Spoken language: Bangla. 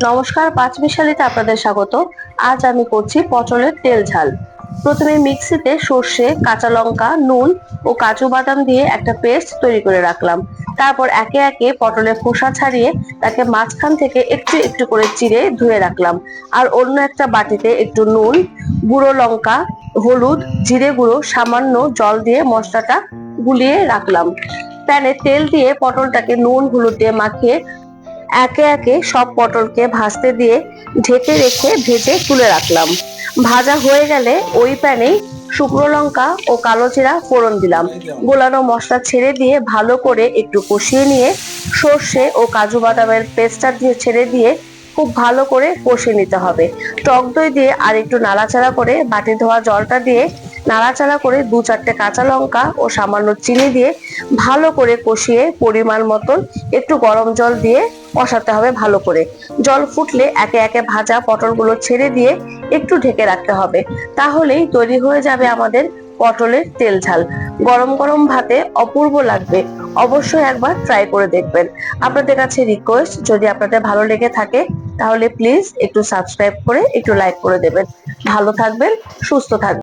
নমস্কার, পাঁচমিশালিতে আপনাদের স্বাগত। আজ আমি করছি পটলের তেল ঝাল। প্রথমে মিক্সিতে সর্ষে, কাঁচা লঙ্কা, নুন ও কাজু বাদাম দিয়ে একটা পেস্ট তৈরি করে রাখলাম। তারপর একে একে পটলের খোসা ছাড়িয়ে তাকে মাঝখান থেকে একটু একটু করে চিড়ে ধুয়ে রাখলাম। আর অন্য একটা বাটিতে একটু নুন, গুঁড়ো লঙ্কা, হলুদ, জিরে গুঁড়ো, সামান্য জল দিয়ে মশলাটা গুলিয়ে রাখলাম। প্যানে তেল দিয়ে পটলটাকে নুন হলুদ দিয়ে মাখিয়ে একে একে সব পটলকে ভাজতে দিয়ে ঢেকে রেখে ভেজে তুলে রাখলাম। ভাজা হয়ে গেলে ওই প্যানেই শুকনো লঙ্কা ও কালো জিরা ফোড়ন দিলাম। গোলানো মশলা ছেড়ে দিয়ে ভালো করে একটু কষিয়ে নিয়ে সর্ষে ও কাজু বাদামের পেস্টটা দিয়ে ছেড়ে দিয়ে খুব ভালো করে কষিয়ে নিতে হবে। টক দই দিয়ে আর একটু নাড়াচাড়া করে বাটি ধোয়া জলটা দিয়ে নাড়াচাড়া করে 2-4টে কাঁচা লঙ্কা ও সামান্য চিনি দিয়ে ভালো করে কষিয়ে পরিমাণ মতন একটু গরম জল দিয়ে কষাতে হবে ভালো করে। জল ফুটলে একে একে ভাজা পটলগুলো ছেড়ে দিয়ে একটু ঢেকে রাখতে হবে। তাহলেই তৈরি হয়ে যাবে আমাদের পটলের তেল ঝাল। গরম গরম ভাতে অপূর্ব লাগবে। অবশ্যই একবার ট্রাই করে দেখবেন। আপনাদের কাছে রিকোয়েস্ট, যদি আপনাদের ভালো লেগে থাকে তাহলে প্লিজ একটু সাবস্ক্রাইব করে একটু লাইক করে দেবেন। ভালো থাকবেন, সুস্থ থাকবেন।